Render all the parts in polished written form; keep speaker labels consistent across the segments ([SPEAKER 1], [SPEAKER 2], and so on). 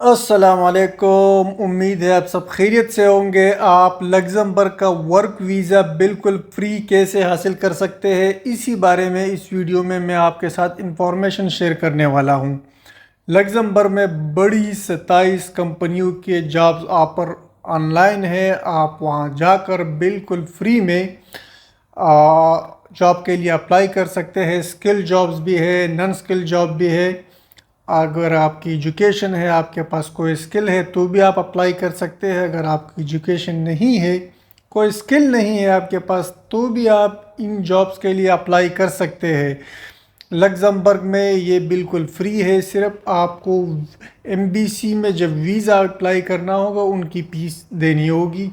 [SPEAKER 1] अस्सलामुअलैकुम। उम्मीद है आप सब खैरियत से होंगे। आप लग्जमबर्ग का वर्क वीज़ा बिल्कुल फ्री कैसे हासिल कर सकते हैं, इसी बारे में इस वीडियो में मैं आपके साथ इंफॉर्मेशन शेयर करने वाला हूं। लग्जमबर्ग में बड़ी 27 कंपनियों के जॉब्स ऑफर ऑनलाइन है। आप वहां जाकर बिल्कुल फ्री में जॉब के लिए अप्लाई कर सकते हैं। स्किल जॉब्स भी है, नॉन स्किल जॉब भी है। अगर आपकी एजुकेशन है, आपके पास कोई स्किल है तो भी आप अप्लाई कर सकते हैं। अगर आपकी एजुकेशन नहीं है, कोई स्किल नहीं है आपके पास, तो भी आप इन जॉब्स के लिए अप्लाई कर सकते हैं। लग्जमबर्ग में ये बिल्कुल फ्री है। सिर्फ आपको एमबीसी में जब वीज़ा अप्लाई करना होगा उनकी फीस देनी होगी।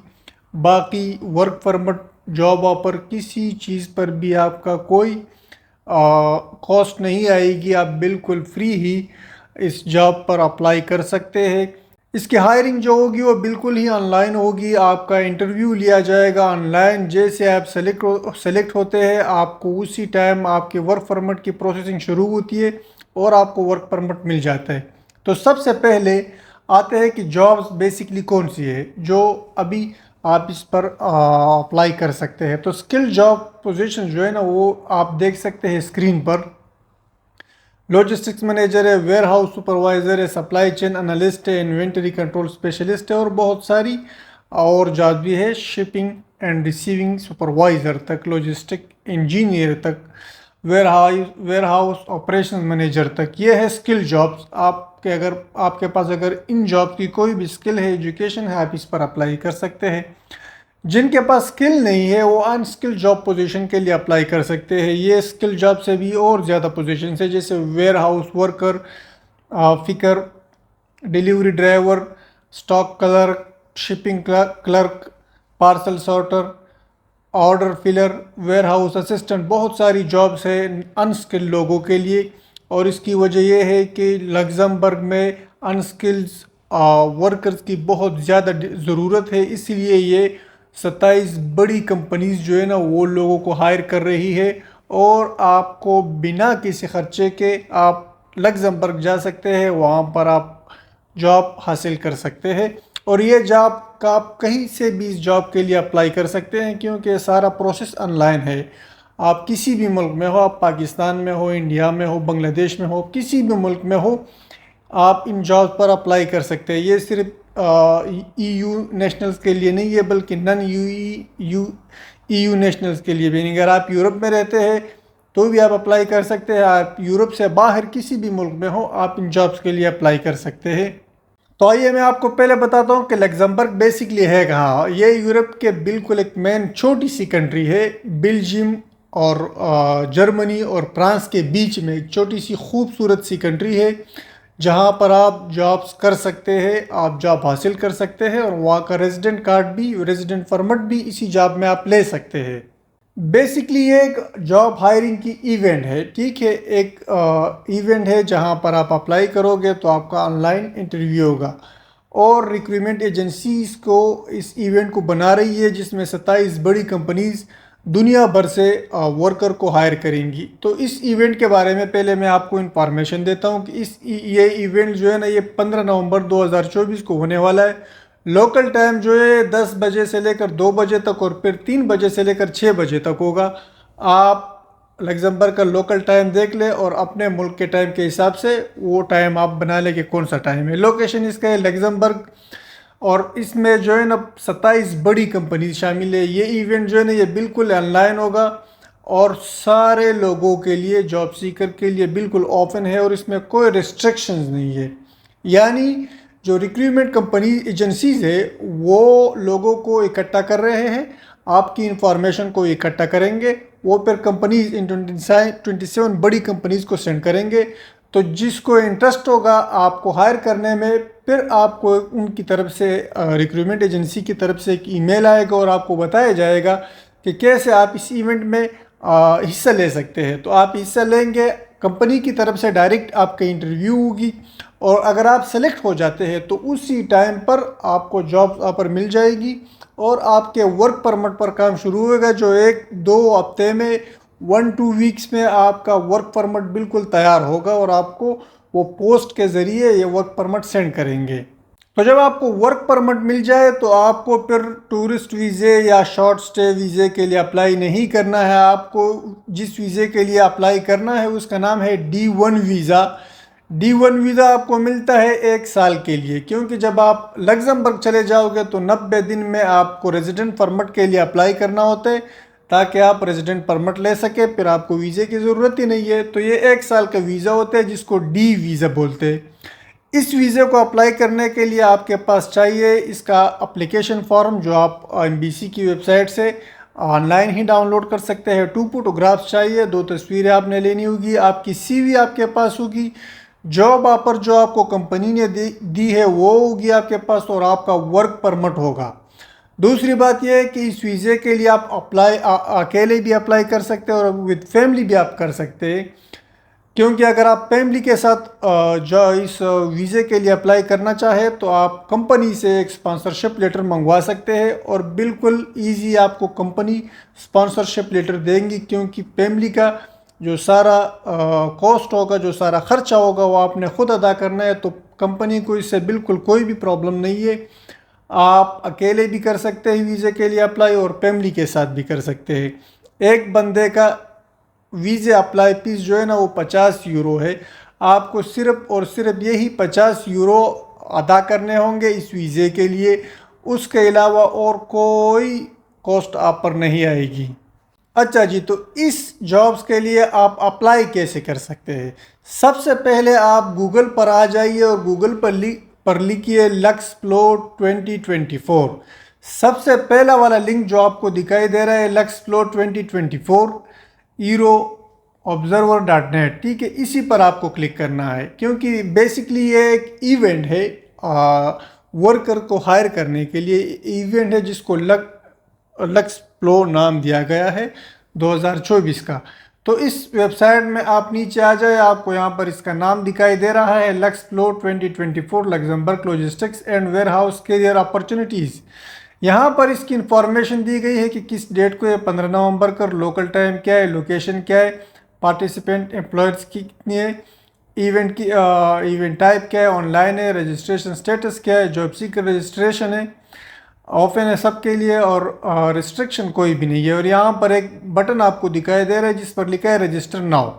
[SPEAKER 1] बाकी वर्क परमिट, जॉब ऑफर, किसी चीज़ पर भी आपका कोई कॉस्ट नहीं आएगी। आप बिल्कुल फ्री ही इस जॉब पर अप्लाई कर सकते हैं। इसकी हायरिंग जो होगी वो बिल्कुल ही ऑनलाइन होगी। आपका इंटरव्यू लिया जाएगा ऑनलाइन। जैसे आप सेलेक्ट होते हैं, आपको उसी टाइम आपके वर्क परमिट की प्रोसेसिंग शुरू होती है और आपको वर्क परमिट मिल जाता है। तो सबसे पहले आते हैं कि जॉब्स बेसिकली कौन सी है जो अभी आप इस पर अप्लाई कर सकते हैं। तो स्किल जॉब पोजीशन जो है ना, वो आप देख सकते हैं स्क्रीन पर। लॉजिस्टिक्स मैनेजर है, वेयर हाउस सुपरवाइज़र है, सप्लाई चेन एनालिस्ट है, इन्वेंटरी कंट्रोल स्पेशलिस्ट है और बहुत सारी और जॉब भी है। शिपिंग एंड रिसीविंग सुपरवाइज़र तक, लॉजिस्टिक इंजीनियर तक, वेयर हाउस ऑपरेशन मैनेजर तक, ये है स्किल जॉब्स। आपके पास अगर इन जॉब की कोई भी स्किल है, एजुकेशन है, आप इस पर अप्लाई कर सकते हैं। जिनके पास स्किल नहीं है वो अनस्किल जॉब पोजीशन के लिए अप्लाई कर सकते हैं। ये स्किल जॉब से भी और ज़्यादा पोजीशन है, जैसे warehouse worker, picker, delivery driver, stock clerk, shipping clerk, parcel sorter, order filler, warehouse assistant. बहुत सारी जॉब्स है अनस्किल लोगों के लिए। और इसकी वजह यह है कि लग्जमबर्ग में अनस्किल्स वर्कर्स की बहुत ज़्यादा ज़रूरत है। इसीलिए ये 27 बड़ी कंपनीज जो है ना, वो लोगों को हायर कर रही है और आपको बिना किसी खर्चे के आप लग्जमबर्ग जा सकते हैं। वहाँ पर आप जॉब हासिल कर सकते हैं और ये जॉब का आप कहीं से भी इस जॉब के लिए अप्लाई कर सकते हैं, क्योंकि सारा प्रोसेस ऑनलाइन है। आप किसी भी मुल्क में हो, आप पाकिस्तान में हो, इंडिया में हो, बांग्लादेश में हो, किसी भी मुल्क में हो, आप इन जॉब पर अप्लाई कर सकते हैं। ये सिर्फ ईयू नेशनल्स के लिए नहीं है, बल्कि नन ईयू नेशनल्स के लिए भी नहीं। अगर आप यूरोप में रहते हैं तो भी आप अप्लाई कर सकते हैं। आप यूरोप से बाहर किसी भी मुल्क में हो, आप इन जॉब्स के लिए अप्लाई कर सकते हैं। तो आइए मैं आपको पहले बताता हूँ कि लग्जमबर्ग बेसिकली है कहाँ। ये यूरोप के बिल्कुल एक मेन छोटी सी कंट्री है। बेल्जियम और जर्मनी और फ्रांस के बीच में एक छोटी सी खूबसूरत सी कंट्री है, जहाँ पर आप जॉब्स कर सकते हैं, आप जॉब हासिल कर सकते हैं और वहाँ का रेजिडेंट कार्ड भी, रेजिडेंट परमिट भी इसी जॉब में आप ले सकते हैं। बेसिकली ये एक जॉब हायरिंग की इवेंट है, ठीक है। एक इवेंट है जहां पर आप अप्लाई करोगे तो आपका ऑनलाइन इंटरव्यू होगा और रिक्रूटमेंट एजेंसीज को इस इवेंट को बना रही है, जिसमें 27 बड़ी कंपनीज दुनिया भर से वर्कर को हायर करेंगी। तो इस इवेंट के बारे में पहले मैं आपको इंफॉर्मेशन देता हूं कि ये इवेंट जो है ना, ये 15 नवंबर 2024 को होने वाला है। लोकल टाइम जो है 10 बजे से लेकर 2 बजे तक और फिर 3 बजे से लेकर 6 बजे तक होगा। आप लग्जमबर्ग का लोकल टाइम देख ले और अपने मुल्क के टाइम के हिसाब से वो टाइम आप बना ले कि कौन सा टाइम है। लोकेशन इसका है लग्जमबर्ग और इसमें जो है ना 27 बड़ी कंपनी शामिल है। ये इवेंट जो है ना, ये बिल्कुल ऑनलाइन होगा और सारे लोगों के लिए, जॉब सीकर के लिए बिल्कुल ओपन है और इसमें कोई रिस्ट्रिक्शंस नहीं है। यानी जो रिक्रूटमेंट कंपनी एजेंसीज है वो लोगों को इकट्ठा कर रहे हैं, आपकी इंफॉर्मेशन को इकट्ठा करेंगे, वो फिर कंपनीज इन 27 बड़ी कंपनीज को सेंड करेंगे। तो जिसको इंटरेस्ट होगा आपको हायर करने में, फिर आपको उनकी तरफ से, रिक्रूटमेंट एजेंसी की तरफ से एक ईमेल आएगा और आपको बताया जाएगा कि कैसे आप इस इवेंट में हिस्सा ले सकते हैं। तो आप हिस्सा लेंगे, कंपनी की तरफ से डायरेक्ट आपका इंटरव्यू होगी और अगर आप सेलेक्ट हो जाते हैं तो उसी टाइम पर आपको जॉब ऑफर मिल जाएगी और आपके वर्क परमिट पर काम शुरू होगा, जो 1-2 हफ्ते में, 1-2 वीक्स में आपका वर्क परमिट बिल्कुल तैयार होगा और आपको वो पोस्ट के ज़रिए ये वर्क परमिट सेंड करेंगे। तो जब आपको वर्क परमिट मिल जाए तो आपको फिर टूरिस्ट वीज़े या शॉर्ट स्टे वीज़े के लिए अप्लाई नहीं करना है। आपको जिस वीज़े के लिए अप्लाई करना है उसका नाम है D1 वीज़ा। D1 वीज़ा आपको मिलता है 1 साल के लिए, क्योंकि जब आप लग्जमबर्ग चले जाओगे तो 90 दिन में आपको रेजिडेंट परमिट के लिए अप्लाई करना होता है ताकि आप रेजिडेंट परमिट ले सके, फिर आपको वीज़े की ज़रूरत ही नहीं है। तो ये 1 साल का वीज़ा होता है जिसको D वीज़ा बोलते हैं। इस वीज़े को अप्लाई करने के लिए आपके पास चाहिए इसका एप्लीकेशन फॉर्म, जो आप एम्बेसी की वेबसाइट से ऑनलाइन ही डाउनलोड कर सकते हैं। 2 फोटोग्राफ्स चाहिए, 2 तस्वीरें आपने लेनी होगी, आपकी CV आपके पास होगी, जॉब ऑफर जो आपको कंपनी ने दी है वो होगी आपके पास, और आपका वर्क परमिट होगा। दूसरी बात यह है कि इस वीज़े के लिए आप अकेले भी अप्लाई कर सकते हैं और विद फैमिली भी आप कर सकते हैं, क्योंकि अगर आप फैमिली के साथ जो इस वीज़े के लिए अप्लाई करना चाहे तो आप कंपनी से एक स्पॉन्सरशिप लेटर मंगवा सकते हैं और बिल्कुल इजी आपको कंपनी स्पॉन्सरशिप लेटर देंगी, क्योंकि फैमिली का जो सारा कॉस्ट होगा, जो सारा ख़र्चा होगा वो आपने ख़ुद अदा करना है। तो कंपनी को इससे बिल्कुल कोई भी प्रॉब्लम नहीं है। आप अकेले भी कर सकते हैं वीज़े के लिए अप्लाई और फैमिली के साथ भी कर सकते हैं। एक बंदे का वीज़े अप्लाई फीस जो है ना वो 50 यूरो है। आपको सिर्फ़ और सिर्फ यही 50 यूरो अदा करने होंगे इस वीज़े के लिए, उसके अलावा और कोई कॉस्ट आप पर नहीं आएगी। अच्छा जी, तो इस जॉब्स के लिए आप अप्लाई कैसे कर सकते हैं? सबसे पहले आप गूगल पर आ जाइए और गूगल पर लिखिए लक्सफ्लो 2024। सबसे पहला वाला लिंक जो आपको दिखाई दे रहा है लक्सफ्लो 2024 euroobserver.net, ठीक है, इसी पर आपको क्लिक करना है, क्योंकि बेसिकली ये एक इवेंट है वर्कर को हायर करने के लिए इवेंट है जिसको लक्सफ्लो नाम दिया गया है 2024 का। तो इस वेबसाइट में आप नीचे आ जाए, आपको यहाँ पर इसका नाम दिखाई दे रहा है Luxflo 2024 Luxembourg logistics and warehouse career opportunities. यहाँ पर इसकी इंफॉर्मेशन दी गई है कि किस डेट को है, 15 नवंबर का, लोकल टाइम क्या है, लोकेशन क्या है, पार्टिसिपेंट एम्प्लॉयर्स की कितनी है, इवेंट टाइप क्या है, ऑनलाइन है, रजिस्ट्रेशन स्टेटस क्या है, जॉब सीकर रजिस्ट्रेशन है, ओपन है सबके लिए और रिस्ट्रिक्शन कोई भी नहीं है। और यहाँ पर एक बटन आपको दिखाई दे रहा है जिस पर लिखा है रजिस्टर नाउ।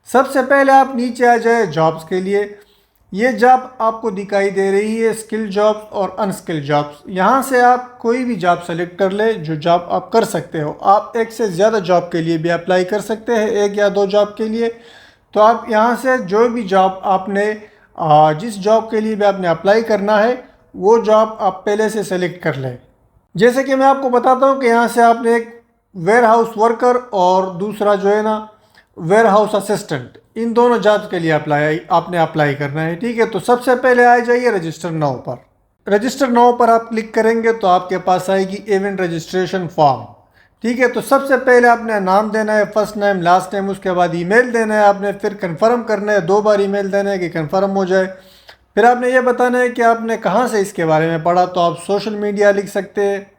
[SPEAKER 1] सबसे पहले आप नीचे आ जाए जॉब्स के लिए। ये जॉब आपको दिखाई दे रही है स्किल जॉब्स और अनस्किल जॉब्स। यहाँ से आप कोई भी जॉब सेलेक्ट कर ले जो जॉब आप कर सकते हो। आप एक से ज़्यादा जॉब के लिए भी अप्लाई कर सकते हैं, 1 या 2 जॉब के लिए। तो आप यहाँ से जो भी जॉब आपने जिस जॉब के लिए भी आपने अप्लाई करना है वो जॉब आप पहले से सेलेक्ट कर लें। जैसे कि मैं आपको बताता हूँ कि यहाँ से आपने एक वेयर हाउस वर्कर और दूसरा जो है ना वेयर हाउस असिस्टेंट, इन दोनों जॉब्स के लिए आपने अप्लाई करना है, ठीक है। तो सबसे पहले आ जाइए रजिस्टर नाउ पर। रजिस्टर नाउ पर आप क्लिक करेंगे तो आपके पास आएगी इवेंट रजिस्ट्रेशन फॉर्म, ठीक है। तो सबसे पहले आपने नाम देना है, फर्स्ट नेम लास्ट नेम, उसके बाद ईमेल देना है आपने, फिर कंफर्म करना है, 2 बार ईमेल देना है कि कंफर्म हो जाए। फिर आपने ये बताना है कि आपने कहाँ से इसके बारे में पढ़ा, तो आप सोशल मीडिया लिख सकते हैं।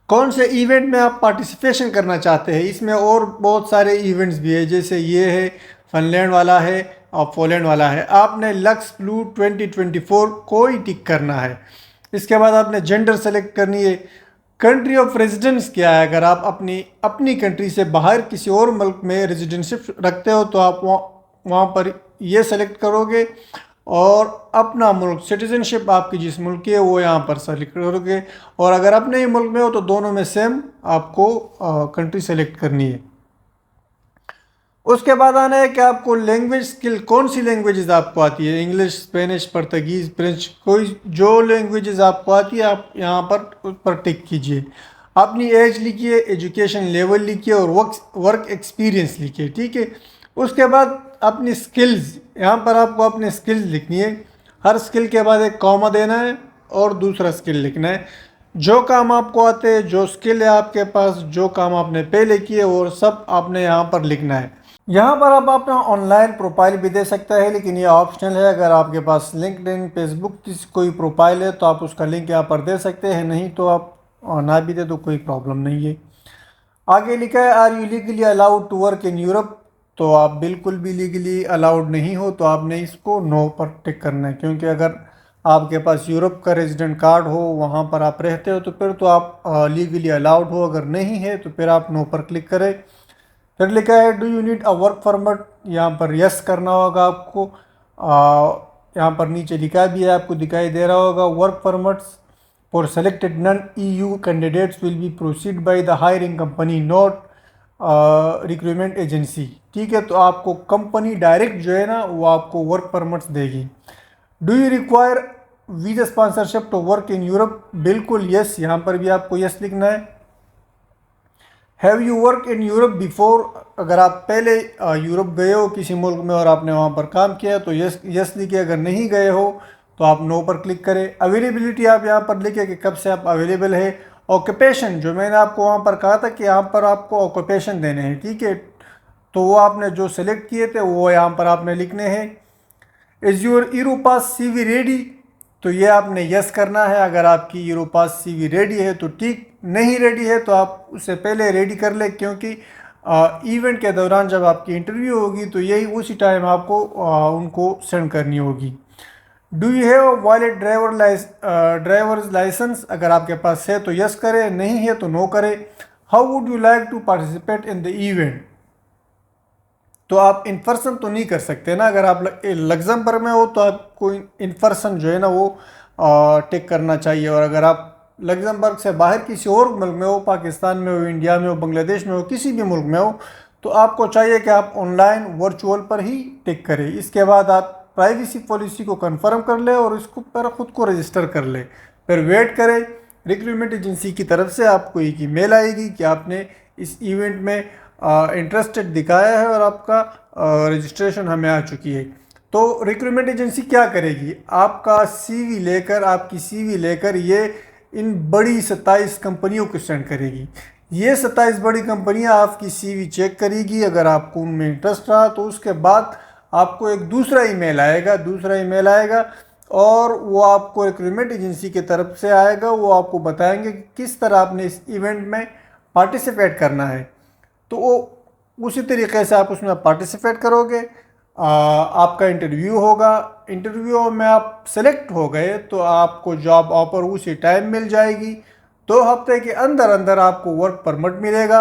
[SPEAKER 1] कौन से इवेंट में आप पार्टिसिपेशन करना चाहते हैं, इसमें और बहुत सारे इवेंट्स भी है, जैसे ये है फिनलैंड वाला है और पोलैंड वाला है। आपने लक्सफ्लो 2024 को ही टिक करना है। इसके बाद आपने जेंडर सेलेक्ट करनी है। कंट्री ऑफ रेजिडेंस क्या है, अगर आप अपनी कंट्री से बाहर किसी और मुल्क में रेजिडेंशिप रखते हो तो आप वहाँ पर ये सेलेक्ट करोगे, और अपना मुल्क सिटीजनशिप आपकी जिस मुल्क की है वो यहाँ पर सेलेक्ट करोगे। और अगर अपने ही मुल्क में हो तो दोनों में सेम आपको कंट्री सेलेक्ट करनी है। उसके बाद आना है कि आपको लैंग्वेज स्किल, कौन सी लैंग्वेजेस आपको आती है, इंग्लिश, स्पेनिश, पुर्तगीज़, फ्रेंच, कोई जो लैंग्वेजेस आपको आती है आप यहाँ पर टिक कीजिए। अपनी एज लिखिए, एजुकेशन लेवल लिखिए और वर्क एक्सपीरियंस लिखिए, ठीक है। उसके बाद अपनी स्किल्स, यहाँ पर आपको अपनी स्किल्स लिखनी है। हर स्किल के बाद एक कॉमा देना है और दूसरा स्किल लिखना है। जो काम आपको आते हैं, जो स्किल है आपके पास, जो काम आपने पहले किए, वो सब आपने यहाँ पर लिखना है। यहाँ पर आप अपना ऑनलाइन प्रोफाइल भी दे सकता है, लेकिन ये ऑप्शनल है। अगर आपके पास लिंक्डइन, फेसबुक की कोई प्रोफाइल है तो आप उसका लिंक यहाँ पर दे सकते हैं, नहीं तो आप ना भी दे तो कोई प्रॉब्लम नहीं है। आगे लिखा है are you legally allowed to work in Europe. तो आप बिल्कुल भी लीगली अलाउड नहीं हो, तो आपने इसको नो पर टिक करना है। क्योंकि अगर आपके पास यूरोप का रेजिडेंट कार्ड हो, वहाँ पर आप रहते हो, तो फिर तो आप लीगली अलाउड हो। अगर नहीं है तो फिर आप नो पर क्लिक करें। फिर लिखा है do you need a work permit, यहाँ पर यस करना होगा आपको। यहाँ पर नीचे लिखा भी है, आपको दिखाई दे रहा होगा, work permits for selected non EU candidates will be proceed by the hiring company not recruitment agency. ठीक है, तो आपको कंपनी डायरेक्ट जो है ना वो आपको वर्क परमिट्स देगी। Do you require visa sponsorship to work in Europe, बिल्कुल यस, यहाँ पर भी आपको यस लिखना है। Have you work in Europe before, अगर आप पहले यूरोप गए हो किसी मुल्क में और आपने वहाँ पर काम किया तो यस यस लिखिए। अगर नहीं गए हो तो आप नो पर क्लिक करें। अवेलेबिलिटी आप यहाँ पर लिखिए कि कब से आप अवेलेबल है। ऑक्यूपेशन, जो मैंने आपको वहाँ पर कहा था कि यहाँ पर आपको ऑक्यूपेशन देने हैं, ठीक है, तो वो आपने जो सेलेक्ट किए थे वो यहाँ पर आपने लिखने हैं। Is your Europass CV ready, तो ये आपने यस करना है। अगर आपकी यूरोपास CV रेडी है तो ठीक, नहीं रेडी है तो आप उससे पहले रेडी कर ले, क्योंकि इवेंट के दौरान जब आपकी इंटरव्यू होगी तो यही उसी टाइम आपको उनको सेंड करनी होगी। Do you have valid driver's licence, अगर आपके पास है तो यस करें, नहीं है तो नो करें। How would you like to participate in the event, तो आप इन पर्सन तो नहीं कर सकते ना। अगर आप लग्जमबर्ग में हो तो आपको इन पर्सन जो है ना वो टिक करना चाहिए। और अगर आप लग्जमबर्ग से बाहर किसी और मुल्क में हो, पाकिस्तान में हो, इंडिया में हो, बांग्लादेश में हो, किसी भी मुल्क में हो, तो आपको चाहिए कि आप ऑनलाइन वर्चुअल पर ही टिक करें। इसके बाद आप प्राइवेसी पॉलिसी को कंफर्म कर ले और इसको पर ख़ुद को रजिस्टर कर ले। फिर वेट करें, रिक्रूटमेंट एजेंसी की तरफ से आपको एक ईमेल आएगी कि आपने इस इवेंट में इंटरेस्टेड दिखाया है और आपका रजिस्ट्रेशन हमें आ चुकी है। तो रिक्रूटमेंट एजेंसी क्या करेगी, आपका आपकी CV लेकर ये इन बड़ी 27 कंपनियों को सेंड करेगी। ये 27 बड़ी कंपनियां आपकी CV चेक करेगी। अगर आपको उनमें इंटरेस्ट रहा तो उसके बाद आपको एक दूसरा ईमेल आएगा और वो आपको रिक्रूटमेंट एजेंसी की तरफ से आएगा। वो आपको बताएंगे कि किस तरह आपने इस इवेंट में पार्टिसिपेट करना है। तो वो उसी तरीके से आप उसमें पार्टिसिपेट करोगे। आपका इंटरव्यू होगा, इंटरव्यू में आप सेलेक्ट हो गए तो आपको जॉब ऑफर उसी टाइम मिल जाएगी। 2 हफ्ते के अंदर अंदर आपको वर्क परमिट मिलेगा।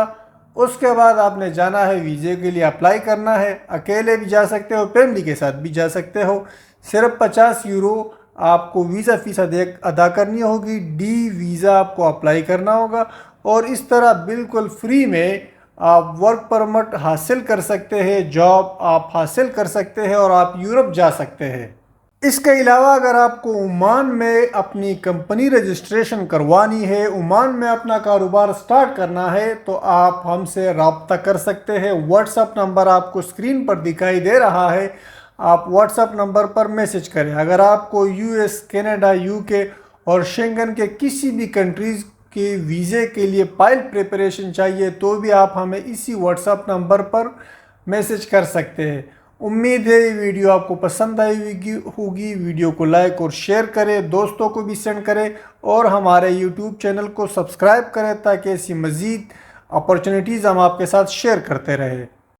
[SPEAKER 1] उसके बाद आपने जाना है, वीज़े के लिए अप्लाई करना है। अकेले भी जा सकते हो, फैमिली के साथ भी जा सकते हो। सिर्फ 50 यूरो आपको वीज़ा फ़ीस अदा करनी होगी। D वीज़ा आपको अप्लाई करना होगा और इस तरह बिल्कुल फ्री में आप वर्क परमिट हासिल कर सकते हैं, जॉब आप हासिल कर सकते हैं और आप यूरोप जा सकते हैं। इसके अलावा अगर आपको ओमान में अपनी कंपनी रजिस्ट्रेशन करवानी है, ओमान में अपना कारोबार स्टार्ट करना है, तो आप हमसे रब्ता कर सकते हैं। व्हाट्सएप नंबर आपको स्क्रीन पर दिखाई दे रहा है, आप व्हाट्सएप नंबर पर मैसेज करें। अगर आपको US, कनाडा, UK और शेंगन के किसी भी कंट्रीज़ के वीज़े के लिए फाइल प्रिपरेशन चाहिए तो भी आप हमें इसी व्हाट्सएप नंबर पर मैसेज कर सकते हैं। उम्मीद है ये वीडियो आपको पसंद आई होगी। वीडियो को लाइक और शेयर करें, दोस्तों को भी सेंड करें और हमारे YouTube चैनल को सब्सक्राइब करें ताकि ऐसी मज़ीद अपॉर्चुनिटीज़ हम आपके साथ शेयर करते रहें।